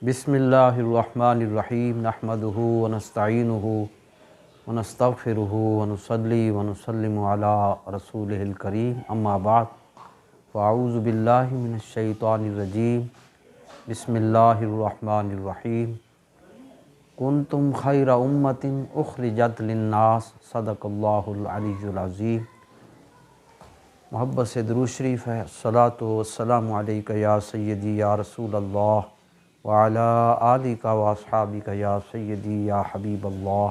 بسم اللہ الرحمن الرحیم نحمدہ ونستعینہ ونستغفرہ ونصلی ونسلم علی رسولہ الکریم اما بعد فاعوذ باللہ من الشیطان الرجیم بسم اللہ الرحمن الرحیم کنتم خیر امۃ اخرجت للناس صدق اللہ العلی العظیم۔ محبت سے درود شریف ہے۔ الصلاۃ والسلام علیک یا سیدی یا رسول اللہ وعلی آلک واصحابک یا سیدی یا حبیب اللہ۔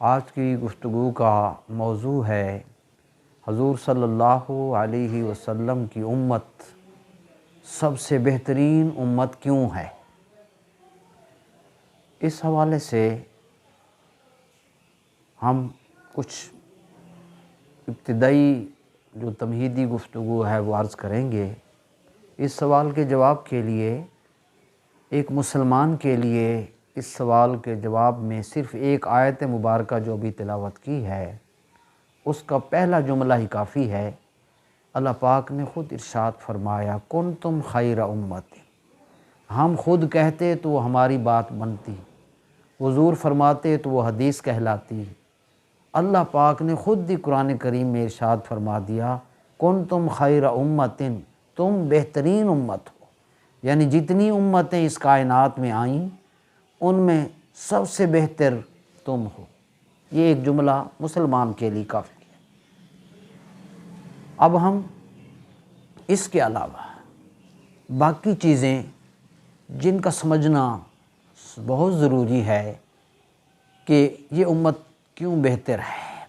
آج کی گفتگو کا موضوع ہے حضور صلی اللہ علیہ وسلم کی امت سب سے بہترین امت کیوں ہے۔ اس حوالے سے ہم کچھ ابتدائی جو تمہیدی گفتگو ہے وہ عرض کریں گے۔ اس سوال کے جواب کے لیے ایک مسلمان کے لیے اس سوال کے جواب میں صرف ایک آیت مبارکہ جو بھی تلاوت کی ہے اس کا پہلا جملہ ہی کافی ہے۔ اللہ پاک نے خود ارشاد فرمایا کنتم خیر امت۔ ہم خود کہتے تو وہ ہماری بات بنتی، حضور فرماتے تو وہ حدیث کہلاتی۔ اللہ پاک نے خود ہی قرآن کریم میں ارشاد فرما دیا کنتم خیر امت، تم بہترین امت ہو، یعنی جتنی امتیں اس کائنات میں آئیں ان میں سب سے بہتر تم ہو۔ یہ ایک جملہ مسلمان کے لیے کافی ہے۔ اب ہم اس کے علاوہ باقی چیزیں جن کا سمجھنا بہت ضروری ہے کہ یہ امت کیوں بہتر ہے،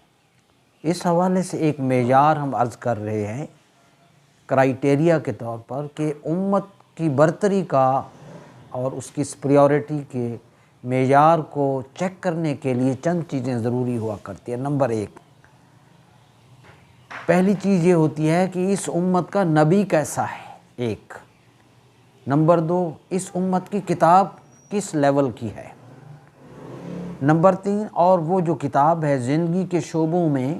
اس حوالے سے ایک معیار ہم عرض کر رہے ہیں کرائیٹیریا کے طور پر کہ امت کی برتری کا اور اس کی سپریورٹی کے معیار کو چیک کرنے کے لیے چند چیزیں ضروری ہوا کرتی ہیں۔ نمبر ایک، پہلی چیز یہ ہوتی ہے کہ اس امت کا نبی کیسا ہے، ایک۔ نمبر دو، اس امت کی کتاب کس لیول کی ہے۔ نمبر تین، اور وہ جو کتاب ہے زندگی کے شعبوں میں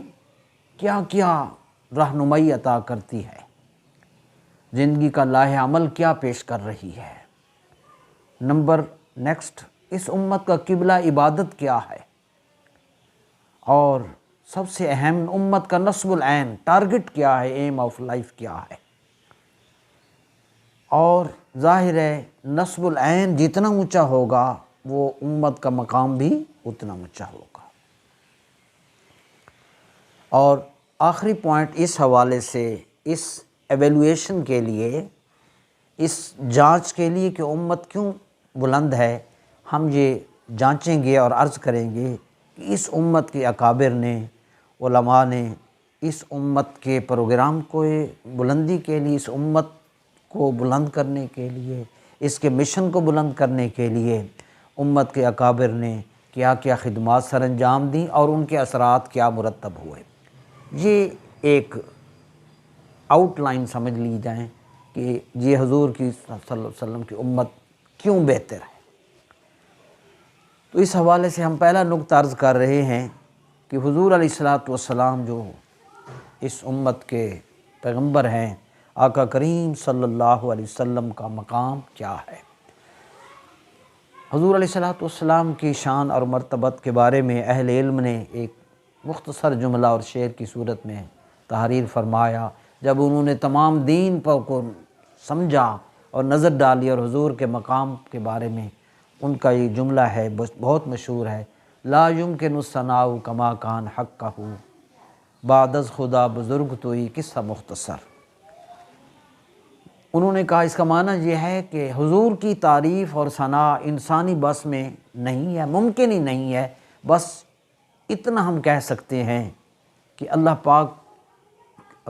کیا کیا رہنمائی عطا کرتی ہے، زندگی کا لائحہ عمل کیا پیش کر رہی ہے۔ نمبر نیکسٹ، اس امت کا قبلہ عبادت کیا ہے، اور سب سے اہم امت کا نصب العین ٹارگٹ کیا ہے، ایم آف لائف کیا ہے۔ اور ظاہر ہے نصب العین جتنا اونچا ہوگا وہ امت کا مقام بھی اتنا اونچا ہوگا۔ اور آخری پوائنٹ اس حوالے سے اس ایویلویشن کے لیے، اس جانچ کے لیے کہ امت کیوں بلند ہے، ہم یہ جانچیں گے اور عرض کریں گے کہ اس امت کے اکابر نے، علماء نے اس امت کے پروگرام کو بلندی کے لیے، اس امت کو بلند کرنے کے لیے، اس کے مشن کو بلند کرنے کے لیے امت کے اکابر نے کیا کیا خدمات سر انجام دیں اور ان کے اثرات کیا مرتب ہوئے۔ یہ ایک آؤٹ لائن سمجھ لی جائیں کہ یہ حضور کی صلی اللہ علیہ وسلم کی امت کیوں بہتر ہے۔ تو اس حوالے سے ہم پہلا نقطہ عرض کر رہے ہیں کہ حضور علیہ الصلوۃ والسلام جو اس امت کے پیغمبر ہیں، آقا کریم صلی اللہ علیہ وسلم کا مقام کیا ہے۔ حضور علیہ الصلوۃ والسلام کی شان اور مرتبت کے بارے میں اہل علم نے ایک مختصر جملہ اور شعر کی صورت میں تحریر فرمایا۔ جب انہوں نے تمام دین پر کو سمجھا اور نظر ڈالی اور حضور کے مقام کے بارے میں ان کا یہ جملہ ہے، بہت مشہور ہے، لا یمکن الثناء کما کان حقہ بعد از خدا بزرگ توئی قصہ مختصر۔ انہوں نے کہا اس کا معنی یہ ہے کہ حضور کی تعریف اور ثنا انسانی بس میں نہیں ہے، ممکن ہی نہیں ہے۔ بس اتنا ہم کہہ سکتے ہیں کہ اللہ پاک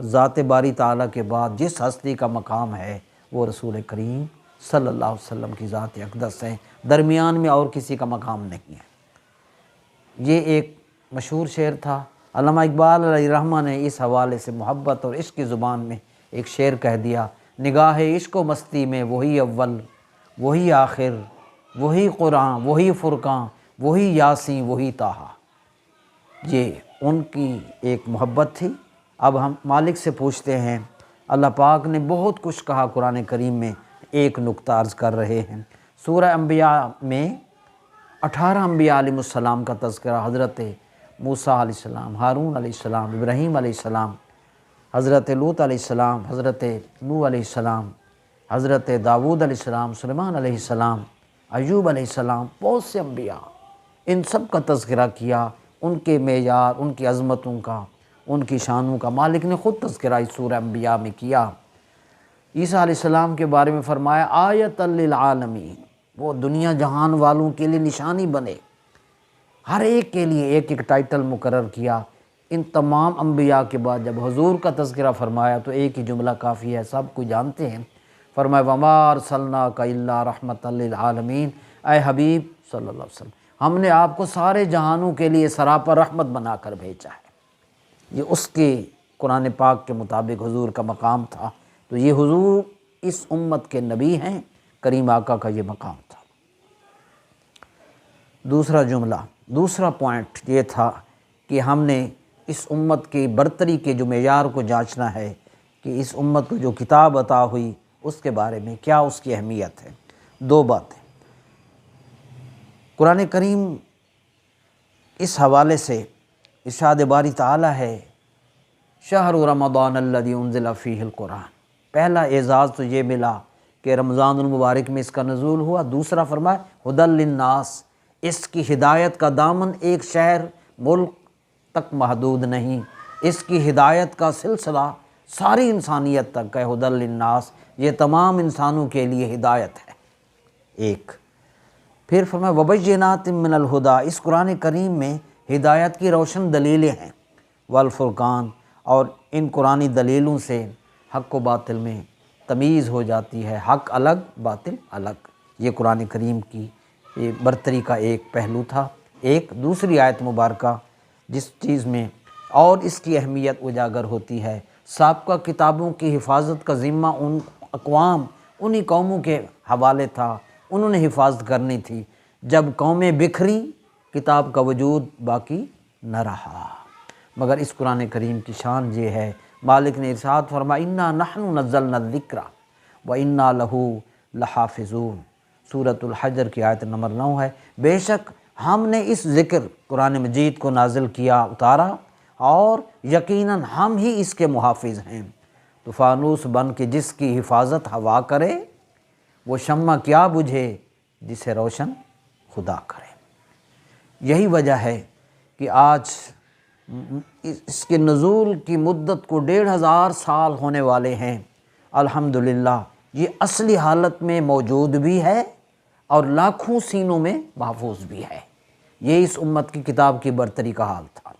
ذات باری تعالیٰ کے بعد جس ہستی کا مقام ہے وہ رسول کریم صلی اللہ علیہ وسلم کی ذات اقدس ہے، درمیان میں اور کسی کا مقام نہیں ہے۔ یہ ایک مشہور شعر تھا۔ علامہ اقبال علیہ رحمہ نے اس حوالے سے محبت اور عشق کی زبان میں ایک شعر کہہ دیا، نگاہ عشق و مستی میں وہی اول وہی آخر وہی قرآن وہی فرقان وہی یاسین وہی طٰہٰ۔ یہ ان کی ایک محبت تھی۔ اب ہم مالک سے پوچھتے ہیں، اللہ پاک نے بہت کچھ کہا قرآن کریم میں، ایک نقطہ عرض کر رہے ہیں، سورہ انبیاء میں 18 انبیاء علیہ السلام کا تذکرہ، حضرت موسیٰ علیہ السلام، ہارون علیہ السلام، ابراہیم علیہ السلام، حضرت لوط علیہ السلام، حضرت نوح علیہ السلام، حضرت داؤد علیہ السلام، سلیمان علیہ السلام، ایوب علیہ السلام، بہت سے انبیاء، ان سب کا تذکرہ کیا، ان کے معیار، ان کی عظمتوں کا، ان کی شانوں کا مالک نے خود تذکرہ اس سورہ انبیاء میں کیا۔ عیسیٰ علیہ السلام کے بارے میں فرمایا آیۃ للعالمین، وہ دنیا جہان والوں کے لیے نشانی بنے، ہر ایک کے لیے ایک ایک ٹائٹل مقرر کیا۔ ان تمام انبیاء کے بعد جب حضور کا تذکرہ فرمایا تو ایک ہی جملہ کافی ہے، سب کو جانتے ہیں، فرمایا وما ارسلناک الا رحمۃ للعالمین، اے حبیب صلی اللہ علیہ وسلم، ہم نے آپ کو سارے جہانوں کے لیے سراپا رحمت بنا کر بھیجا ہے۔ یہ اس کے قرآن پاک کے مطابق حضور کا مقام تھا، تو یہ حضور اس امت کے نبی ہیں، کریم آقا کا یہ مقام تھا۔ دوسرا جملہ، دوسرا پوائنٹ یہ تھا کہ ہم نے اس امت کی برتری کے جو معیار کو جانچنا ہے کہ اس امت کو جو کتاب عطا ہوئی اس کے بارے میں کیا اس کی اہمیت ہے۔ دو باتیں قرآن کریم اس حوالے سے ارشاد باری تعالیٰ ہے شہر رمضان الذی انزل فیہ القرآن، پہلا اعزاز تو یہ ملا کہ رمضان المبارک میں اس کا نزول ہوا، دوسرا فرمایا ھدی للناس، اس کی ہدایت کا دامن ایک شہر ملک تک محدود نہیں، اس کی ہدایت کا سلسلہ ساری انسانیت تک ہے، ھدی للناس، یہ تمام انسانوں کے لیے ہدایت ہے۔ ایک پھر فرمایا وبینات من الہدی، اس قرآن کریم میں ہدایت کی روشن دلیلیں ہیں، والفرقان، اور ان قرآنی دلیلوں سے حق و باطل میں تمیز ہو جاتی ہے، حق الگ باطل الگ۔ یہ قرآن کریم کی یہ برتری کا ایک پہلو تھا۔ ایک دوسری آیت مبارکہ جس چیز میں اور اس کی اہمیت اجاگر ہوتی ہے، سابقہ کتابوں کی حفاظت کا ذمہ ان اقوام، انہی قوموں کے حوالے تھا، انہوں نے حفاظت کرنی تھی۔ جب قومیں بکھری کتاب کا وجود باقی نہ رہا، مگر اس قرآن کریم کی شان یہ ہے، مالک نے ارشاد فرمایا انا نحن نزلنا الذکر وانا لہ لحافظون، سورۃ الحجر کی آیت نمبر 9 ہے، بے شک ہم نے اس ذکر قرآن مجید کو نازل کیا، اتارا، اور یقیناً ہم ہی اس کے محافظ ہیں۔ تو فانوس بن کے جس کی حفاظت ہوا کرے، وہ شمع کیا بجھے جسے روشن خدا کرے۔ یہی وجہ ہے کہ آج اس کے نزول کی مدت کو 1500 سال ہونے والے ہیں، الحمدللہ یہ اصلی حالت میں موجود بھی ہے اور لاکھوں سینوں میں محفوظ بھی ہے۔ یہ اس امت کی کتاب کی برتری کا حال تھا۔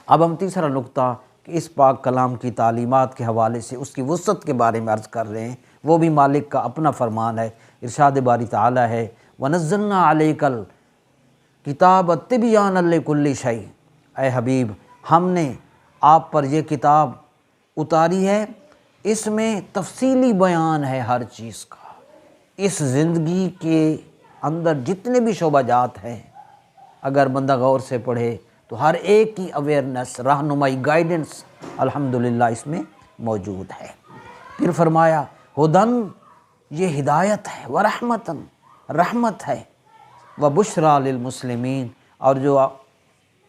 اب ہم تیسرا نقطہ کہ اس پاک کلام کی تعلیمات کے حوالے سے اس کی وسعت کے بارے میں عرض کر رہے ہیں، وہ بھی مالک کا اپنا فرمان ہے۔ ارشاد باری تعالیٰ ہے وَنَزَّلْنَا عَلَيْكَ الْكِتَابَ تِبْيَانًا لِكُلِّ شَيْءٍ، اے حبیب ہم نے آپ پر یہ کتاب اتاری ہے، اس میں تفصیلی بیان ہے ہر چیز کا، اس زندگی کے اندر جتنے بھی شعبہ جات ہیں اگر بندہ غور سے پڑھے تو ہر ایک کی اویئرنس، رہنمائی، گائیڈنس الحمدللہ اس میں موجود ہے۔ پھر فرمایا ہدن، یہ ہدایت ہے، ورحمتن، رحمت ہے، وبشریٰ للمسلمین، اور جو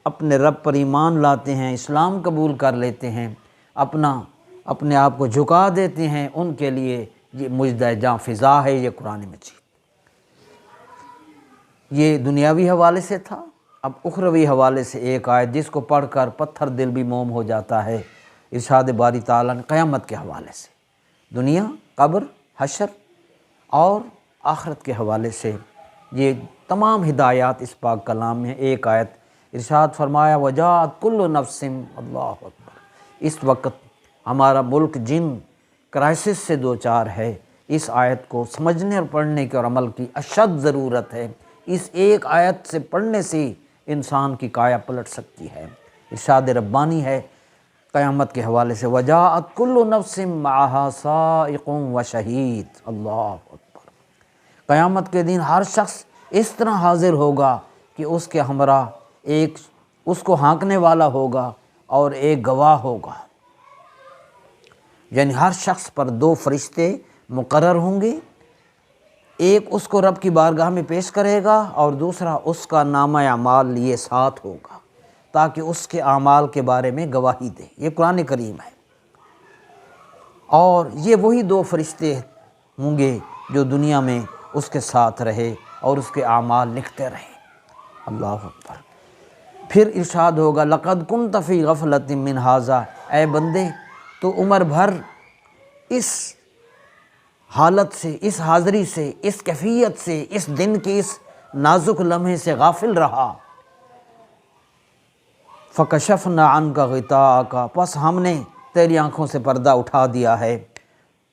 اپنے رب پر ایمان لاتے ہیں، اسلام قبول کر لیتے ہیں، اپنے آپ کو جھکا دیتے ہیں، ان کے لیے یہ مژدہ جاں فضا ہے یہ قرآن مجید۔ یہ دنیاوی حوالے سے تھا، اب اخروی حوالے سے ایک آیت جس کو پڑھ کر پتھر دل بھی موم ہو جاتا ہے، ارشاد باری تعالیٰ نے قیامت کے حوالے سے، دنیا، قبر، حشر اور آخرت کے حوالے سے یہ تمام ہدایات اس پاک کلام میں۔ ایک آیت ارشاد فرمایا وجاءت کل نفس، اللہ اکبر، اس وقت ہمارا ملک جن کرائسس سے دوچار ہے، اس آیت کو سمجھنے اور پڑھنے کی اور عمل کی اشد ضرورت ہے۔ اس ایک آیت سے پڑھنے سے انسان کی کایا پلٹ سکتی ہے۔ ارشاد ربانی ہے قیامت کے حوالے سے وجاءت کل نفس معہا سائق و شہید، اللہ اکبر، قیامت کے دن ہر شخص اس طرح حاضر ہوگا کہ اس کے ہمراہ ایک اس کو ہانکنے والا ہوگا اور ایک گواہ ہوگا، یعنی ہر شخص پر 2 فرشتے مقرر ہوں گے، ایک اس کو رب کی بارگاہ میں پیش کرے گا اور دوسرا اس کا نامہ اعمال لیے ساتھ ہوگا تاکہ اس کے اعمال کے بارے میں گواہی دے۔ یہ قرآن کریم ہے، اور یہ وہی دو فرشتے ہوں گے جو دنیا میں اس کے ساتھ رہے اور اس کے اعمال لکھتے رہے۔ اللہ اکبر۔ پھر ارشاد ہوگا لقد کنت فی غفلۃ من ھذا، اے بندے تو عمر بھر اس حالت سے، اس حاضری سے، اس کیفیت سے، اس دن کے اس نازک لمحے سے غافل رہا۔ فکشفنا عنک غطاءک، پس ہم نے تیری آنکھوں سے پردہ اٹھا دیا ہے۔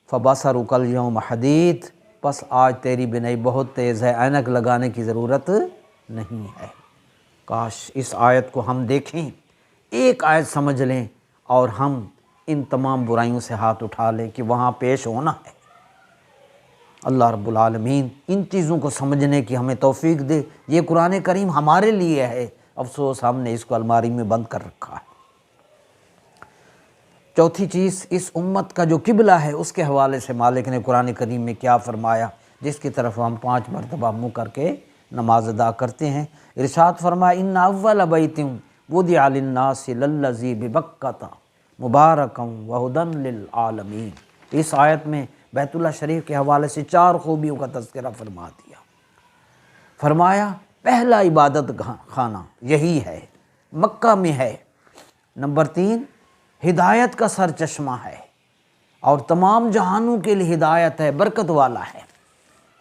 فبصرک الیوم حدید، پس آج تیری بینائی بہت تیز ہے، اینک لگانے کی ضرورت نہیں ہے۔ کاش اس آیت کو ہم دیکھیں، ایک آیت سمجھ لیں اور ہم ان تمام برائیوں سے ہاتھ اٹھا لیں کہ وہاں پیش ہونا ہے۔ اللہ رب العالمین ان چیزوں کو سمجھنے کی ہمیں توفیق دے۔ یہ قرآن کریم ہمارے لیے ہے، افسوس ہم نے اس کو الماری میں بند کر رکھا ہے۔ چوتھی چیز، اس امت کا جو قبلہ ہے اس کے حوالے سے مالک نے قرآن کریم میں کیا فرمایا، جس کی طرف ہم 5 مرتبہ منہ کر کے نماز ادا کرتے ہیں۔ ارشاد فرمایا ان اول بیت وضع للناس للذی ببکۃ مبارکا وہدی للعالمین۔ اس آیت میں بیت اللہ شریف کے حوالے سے 4 خوبیوں کا تذکرہ فرما دیا۔ فرمایا پہلا عبادت خانہ یہی ہے، مکہ میں ہے۔ نمبر 3، ہدایت کا سر چشمہ ہے اور تمام جہانوں کے لیے ہدایت ہے، برکت والا ہے۔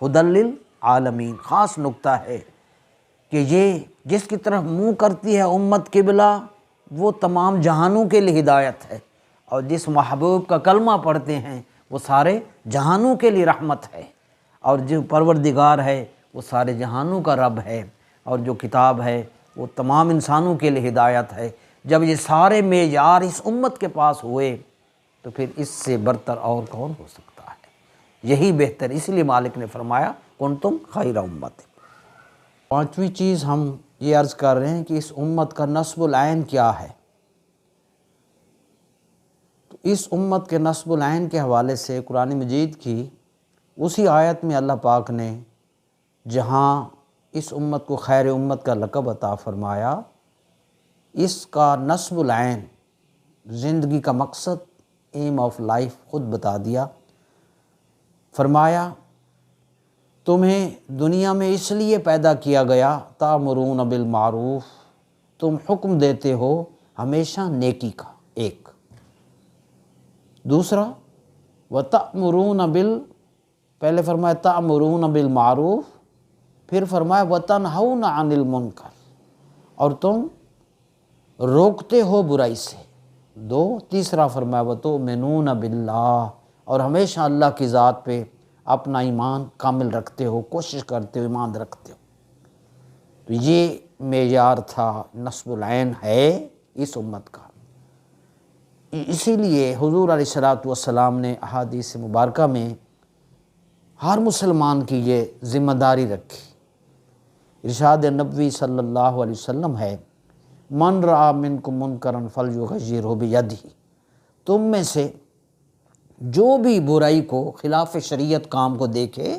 ہدی للعالمین، خاص نقطہ ہے کہ یہ جس کی طرف منہ کرتی ہے امت قبلہ وہ تمام جہانوں کے لیے ہدایت ہے، اور جس محبوب کا کلمہ پڑھتے ہیں وہ سارے جہانوں کے لیے رحمت ہے، اور جو پروردگار ہے وہ سارے جہانوں کا رب ہے، اور جو کتاب ہے وہ تمام انسانوں کے لیے ہدایت ہے۔ جب یہ سارے معیار اس امت کے پاس ہوئے تو پھر اس سے برتر اور کون ہو سکتا ہے؟ یہی بہتر، اس لیے مالک نے فرمایا کنتم خیر امت۔ 5ویں چیز ہم یہ عرض کر رہے ہیں کہ اس امت کا نصب العین کیا ہے۔ تو اس امت کے نصب العین کے حوالے سے قرآن مجید کی اسی آیت میں اللہ پاک نے جہاں اس امت کو خیر امت کا لقب عطا فرمایا، اس کا نصب العین، زندگی کا مقصد، ایم آف لائف خود بتا دیا۔ فرمایا تمہیں دنیا میں اس لیے پیدا کیا گیا تأمرون بالمعروف، تم حکم دیتے ہو ہمیشہ نیکی کا، ایک۔ دوسرا وتأمرون پہلے فرمایا تأمرون بالمعروف، پھر فرمایا وتنہون عن المنکر، اور تم روکتے ہو برائی سے، 2۔ تیسرا فرمایا وتؤمنون باللہ، اور ہمیشہ اللہ کی ذات پہ اپنا ایمان کامل رکھتے ہو، کوشش کرتے ہو، ایمان رکھتے ہو۔ تو یہ معیار تھا، نصب العین ہے اس امت کا۔ اسی لیے حضور علیہ الصلوۃ والسلام نے احادیث مبارکہ میں ہر مسلمان کی یہ ذمہ داری رکھی۔ ارشاد نبوی صلی اللہ علیہ وسلم ہے من رأى منکم منکرا فلیغیرہ بیدہ، تم میں سے جو بھی برائی کو، خلاف شریعت کام کو دیکھے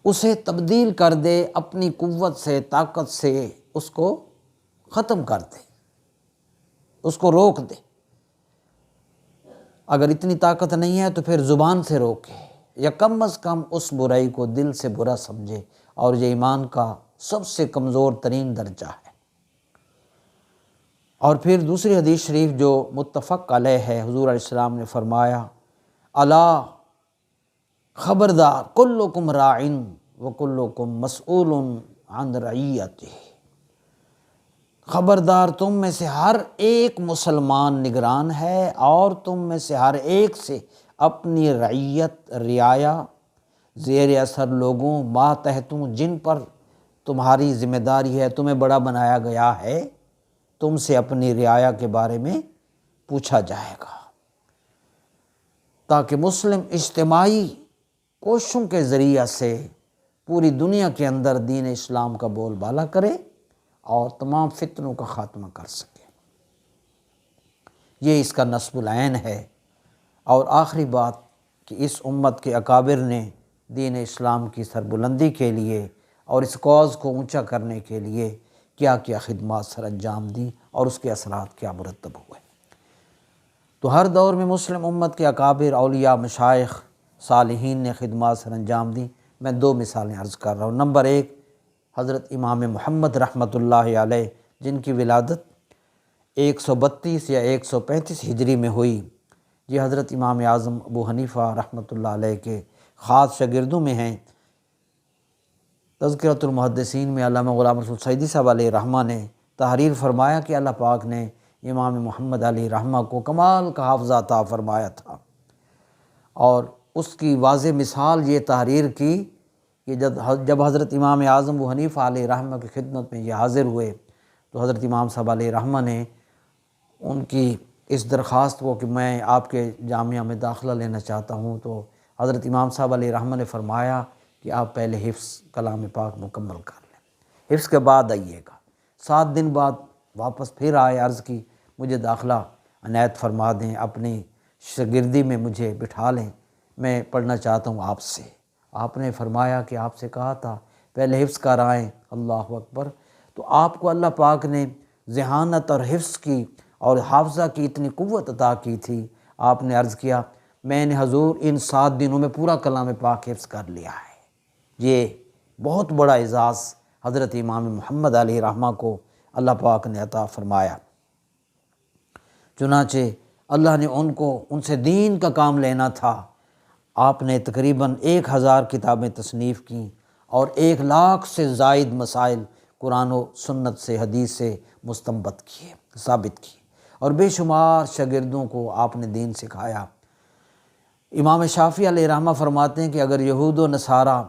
اسے تبدیل کر دے، اپنی قوت سے، طاقت سے اس کو ختم کر دے، اس کو روک دے۔ اگر اتنی طاقت نہیں ہے تو پھر زبان سے روکے، یا کم از کم اس برائی کو دل سے برا سمجھے، اور یہ ایمان کا سب سے کمزور ترین درجہ ہے۔ اور پھر دوسری حدیث شریف جو متفق علیہ ہے، حضور علیہ السلام نے فرمایا الا خبردار کلکم راع وکلکم مسئول عن رعیتہ، خبردار تم میں سے ہر ایک مسلمان نگران ہے، اور تم میں سے ہر ایک سے اپنی رعیت، رعایا، زیر اثر لوگوں، ماتحتوں، جن پر تمہاری ذمہ داری ہے، تمہیں بڑا بنایا گیا ہے، تم سے اپنی رعایا کے بارے میں پوچھا جائے گا، تاکہ مسلم اجتماعی کوششوں کے ذریعہ سے پوری دنیا کے اندر دین اسلام کا بول بالا کرے اور تمام فتنوں کا خاتمہ کر سکے۔ یہ اس کا نصب العین ہے۔ اور آخری بات کہ اس امت کے اکابر نے دین اسلام کی سربلندی کے لیے اور اس کاز کو اونچا کرنے کے لیے کیا کیا خدمات سر انجام دی اور اس کے اثرات کیا مرتب ہوئے۔ تو ہر دور میں مسلم امت کے اکابر، اولیاء، مشائخ، صالحین نے خدمات سر انجام دی۔ میں 2 مثالیں عرض کر رہا ہوں۔ نمبر 1، حضرت امام محمد رحمۃ اللہ علیہ، جن کی ولادت 132 یا 135 ہجری میں ہوئی۔ یہ حضرت امام اعظم ابو حنیفہ رحمۃ اللہ علیہ کے خاص شاگردوں میں ہیں۔ تذکرۃ المحدثین میں علامہ غلام رسول سعیدی صاحب علیہ رحمہ نے تحریر فرمایا کہ اللہ پاک نے امام محمد علیہ رحمہ کو کمال کا حافظہ عطا فرمایا تھا، اور اس کی واضح مثال یہ تحریر کی کہ جب حضرت امام اعظم ابو حنیفہ علیہ رحمہ کی خدمت میں یہ حاضر ہوئے تو حضرت امام صاحب علیہ رحمہ نے ان کی اس درخواست کو کہ میں آپ کے جامعہ میں داخلہ لینا چاہتا ہوں، تو حضرت امام صاحب علیہ رحمہ نے فرمایا کہ آپ پہلے حفظ کلام پاک مکمل کر لیں، حفظ کے بعد آئیے گا۔ 7 دن بعد واپس پھر آئے، عرض کی مجھے داخلہ عنایت فرما دیں، اپنی شاگردی میں مجھے بٹھا لیں، میں پڑھنا چاہتا ہوں آپ سے۔ آپ نے فرمایا کہ آپ سے کہا تھا پہلے حفظ کرائیں۔ اللہ اکبر! تو آپ کو اللہ پاک نے ذہانت اور حفظ کی اور حافظہ کی اتنی قوت عطا کی تھی۔ آپ نے عرض کیا میں نے حضور ان 7 دنوں میں پورا کلام پاک حفظ کر لیا ہے۔ یہ بہت بڑا اعزاز حضرت امام محمد علیہ رحمہ کو اللہ پاک نے عطا فرمایا۔ چنانچہ اللہ نے ان سے دین کا کام لینا تھا۔ آپ نے تقریباً 1000 کتابیں تصنیف کیں اور 1 لاکھ سے زائد مسائل قرآن و سنت سے، حدیث سے مستنبط کیے، ثابت کیے، اور بے شمار شاگردوں کو آپ نے دین سکھایا۔ امام شافعی علیہ رحمہ فرماتے ہیں کہ اگر یہود و نصارہ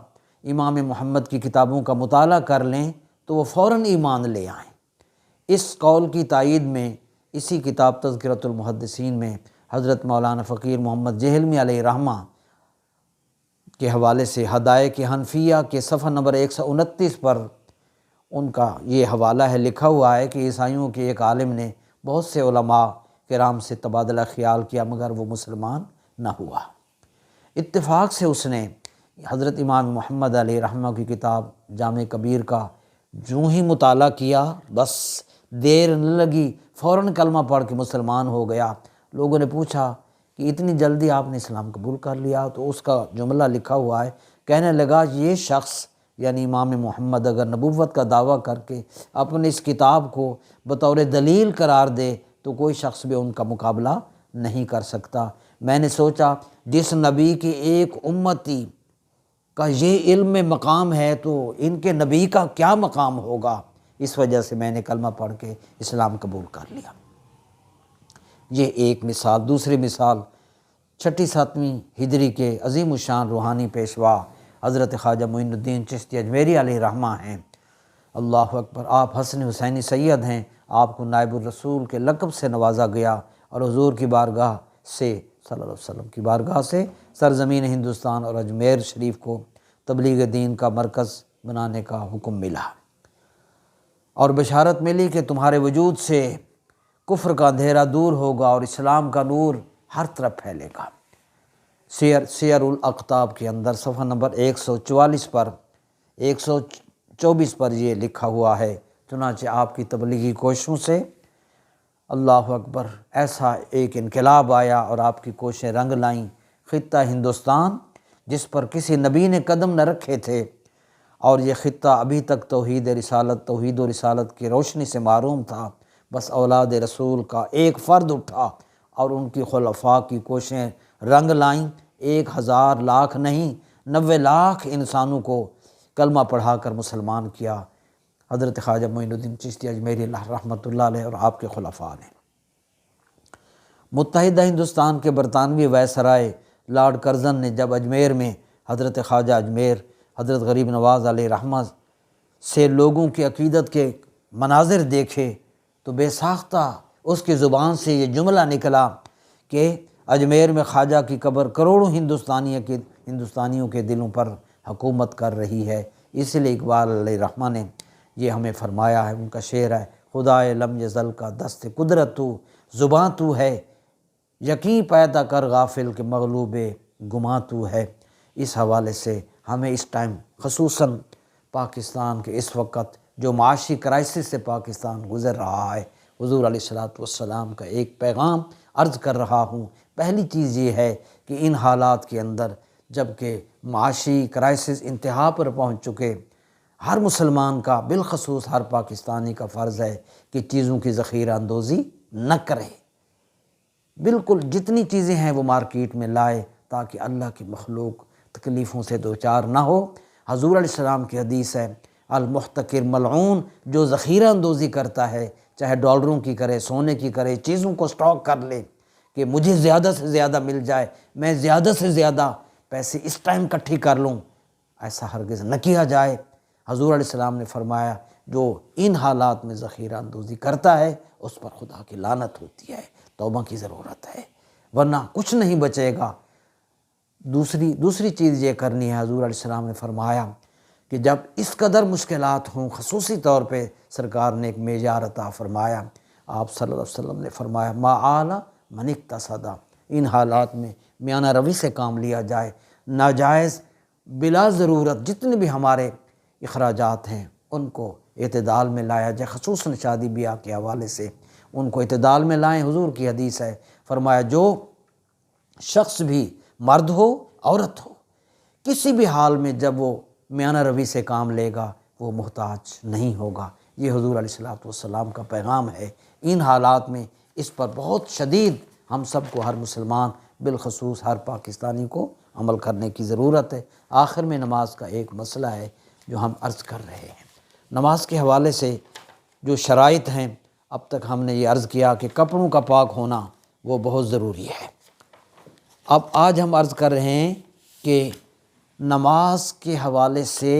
امام محمد کی کتابوں کا مطالعہ کر لیں تو وہ فوراً ایمان لے آئیں۔ اس قول کی تائید میں اسی کتاب تذکرۃ المحدثین میں حضرت مولانا فقیر محمد جہلمی علیہ رحمہ کے حوالے سے ہدایق حنفیہ کے صفحہ نمبر 129 پر ان کا یہ حوالہ ہے، لکھا ہوا ہے کہ عیسائیوں کے ایک عالم نے بہت سے علماء کرام سے تبادلہ خیال کیا مگر وہ مسلمان نہ ہوا۔ اتفاق سے اس نے حضرت امام محمد علیہ رحمہ کی کتاب جامع کبیر کا جو ہی مطالعہ کیا، بس دیر نہ لگی، فوراً کلمہ پڑھ کے مسلمان ہو گیا۔ لوگوں نے پوچھا کہ اتنی جلدی آپ نے اسلام قبول کر لیا؟ تو اس کا جملہ لکھا ہوا ہے، کہنے لگا یہ شخص یعنی امام محمد اگر نبوت کا دعویٰ کر کے اپنے اس کتاب کو بطور دلیل قرار دے تو کوئی شخص بھی ان کا مقابلہ نہیں کر سکتا۔ میں نے سوچا جس نبی کی ایک امتی کا یہ علم میں مقام ہے تو ان کے نبی کا کیا مقام ہوگا، اس وجہ سے میں نے کلمہ پڑھ کے اسلام قبول کر لیا۔ یہ ایک مثال۔ دوسری مثال 6 7ویں ہجری کے عظیم الشان روحانی پیشوا حضرت خواجہ معین الدین چشتی اجمیری علیہ رحمہ ہیں۔ اللہ اکبر! آپ حسن حسینی سید ہیں، آپ کو نائب الرسول کے لقب سے نوازا گیا اور حضور کی بارگاہ سے صلی اللہ علیہ وسلم کی بارگاہ سے سرزمین ہندوستان اور اجمیر شریف کو تبلیغ دین کا مرکز بنانے کا حکم ملا، اور بشارت ملی کہ تمہارے وجود سے کفر کا اندھیرا دور ہوگا اور اسلام کا نور ہر طرف پھیلے گا۔ سیر الاقطاب کے اندر صفحہ نمبر 144 پر 124 پر یہ لکھا ہوا ہے۔ چنانچہ آپ کی تبلیغی کوششوں سے اللہ اکبر ایسا ایک انقلاب آیا اور آپ کی کوششیں رنگ لائیں۔ خطہ ہندوستان جس پر کسی نبی نے قدم نہ رکھے تھے، اور یہ خطہ ابھی تک توحید و رسالت کی روشنی سے محروم تھا، بس اولاد رسول کا ایک فرد اٹھا اور ان کی خلفاء کی کوششیں رنگ لائیں۔ 1000 لاکھ نہیں 90 لاکھ انسانوں کو کلمہ پڑھا کر مسلمان کیا حضرت خواجہ معین الدین چشتی اجمیری رحمۃ اللہ علیہ اور آپ کے خلفاء نے۔ متحدہ ہندوستان کے برطانوی وائسرائے لارڈ کرزن نے جب اجمیر میں حضرت خواجہ اجمیر حضرت غریب نواز علیہ رحمہ سے لوگوں کی عقیدت کے مناظر دیکھے تو بے ساختہ اس کی زبان سے یہ جملہ نکلا کہ اجمیر میں خواجہ کی قبر کروڑوں ہندوستانیوں کے دلوں پر حکومت کر رہی ہے۔ اس لیے اقبال علیہ رحمہ نے یہ ہمیں فرمایا ہے، ان کا شعر ہے، خدائے لم یزل کا دست قدرت تو، زباں تو ہے، یقین پیدا کر غافل کے مغلوب گماں تو ہے۔ اس حوالے سے ہمیں اس ٹائم خصوصاً پاکستان کے اس وقت جو معاشی کرائسس سے پاکستان گزر رہا ہے، حضور علیہ الصلوۃ والسلام کا ایک پیغام عرض کر رہا ہوں۔ پہلی چیز یہ ہے کہ ان حالات کے اندر جب کہ معاشی کرائسس انتہا پر پہنچ چکے، ہر مسلمان کا بالخصوص ہر پاکستانی کا فرض ہے کہ چیزوں کی ذخیرہ اندوزی نہ کرے، بالکل جتنی چیزیں ہیں وہ مارکیٹ میں لائے تاکہ اللہ کی مخلوق تکلیفوں سے دوچار نہ ہو۔ حضور علیہ السلام کی حدیث ہے، المحتکر ملعون، جو ذخیرہ اندوزی کرتا ہے، چاہے ڈالروں کی کرے، سونے کی کرے، چیزوں کو سٹاک کر لے کہ مجھے زیادہ سے زیادہ مل جائے، میں زیادہ سے زیادہ پیسے اس ٹائم اکٹھی کر لوں، ایسا ہرگز نہ کیا جائے۔ حضور علیہ السلام نے فرمایا جو ان حالات میں ذخیرہ اندوزی کرتا ہے اس پر خدا کی لعنت ہوتی ہے، توبہ کی ضرورت ہے، ورنہ کچھ نہیں بچے گا۔ دوسری چیز یہ کرنی ہے، حضور علیہ السلام نے فرمایا کہ جب اس قدر مشکلات ہوں، خصوصی طور پہ سرکار نے ایک معیار عطا فرمایا، آپ صلی اللہ علیہ وسلم نے فرمایا ما آل من اقتصد، ان حالات میں میانہ روی سے کام لیا جائے، ناجائز بلا ضرورت جتنے بھی ہمارے اخراجات ہیں ان کو اعتدال میں لایا جائے، خصوصاً شادی بیاہ کے حوالے سے ان کو اعتدال میں لائیں۔ حضور کی حدیث ہے، فرمایا جو شخص بھی مرد ہو عورت ہو، کسی بھی حال میں جب وہ میانہ روی سے کام لے گا وہ محتاج نہیں ہوگا۔ یہ حضور علیہ الصلوۃ والسلام کا پیغام ہے۔ ان حالات میں اس پر بہت شدید ہم سب کو، ہر مسلمان بالخصوص ہر پاکستانی کو عمل کرنے کی ضرورت ہے۔ آخر میں نماز کا ایک مسئلہ ہے جو ہم عرض کر رہے ہیں۔ نماز کے حوالے سے جو شرائط ہیں، اب تک ہم نے یہ عرض کیا کہ کپڑوں کا پاک ہونا وہ بہت ضروری ہے۔ اب آج ہم عرض کر رہے ہیں کہ نماز کے حوالے سے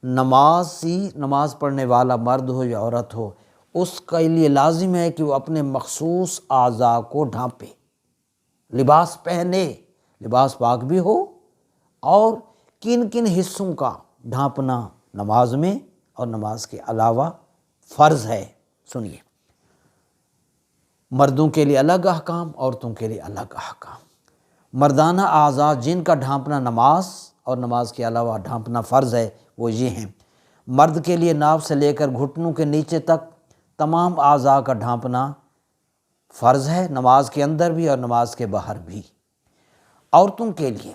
نماز پڑھنے والا مرد ہو یا عورت ہو، اس کے لیے لازم ہے کہ وہ اپنے مخصوص اعضاء کو ڈھانپے، لباس پہنے، لباس پاک بھی ہو، اور کن کن حصوں کا ڈھانپنا نماز میں اور نماز کے علاوہ فرض ہے۔ سنیے، مردوں کے لیے الگ احکام، عورتوں کے لیے الگ احکام۔ مردانہ اعضاء جن کا ڈھانپنا نماز اور نماز کے علاوہ ڈھانپنا فرض ہے وہ یہ ہیں۔ مرد کے لیے ناف سے لے کر گھٹنوں کے نیچے تک تمام اعضاء کا ڈھانپنا فرض ہے، نماز کے اندر بھی اور نماز کے باہر بھی۔ عورتوں کے لیے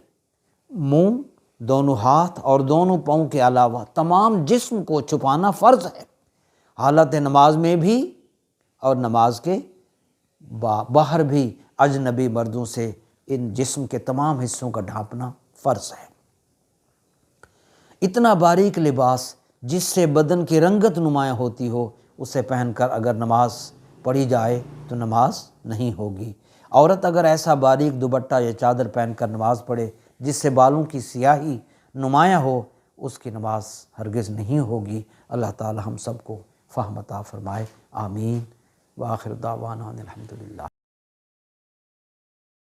منہ، دونوں ہاتھ اور دونوں پاؤں کے علاوہ تمام جسم کو چھپانا فرض ہے، حالت نماز میں بھی اور نماز کے باہر بھی۔ اجنبی مردوں سے ان جسم کے تمام حصوں کا ڈھانپنا فرض ہے۔ اتنا باریک لباس جس سے بدن کی رنگت نمایاں ہوتی ہو، اسے پہن کر اگر نماز پڑھی جائے تو نماز نہیں ہوگی۔ عورت اگر ایسا باریک دوپٹہ یا چادر پہن کر نماز پڑھے جس سے بالوں کی سیاہی نمایاں ہو، اس کی نماز ہرگز نہیں ہوگی۔ اللہ تعالی ہم سب کو فہم عطا فرمائے، آمین۔ وآخر دعوانا الحمدللہ۔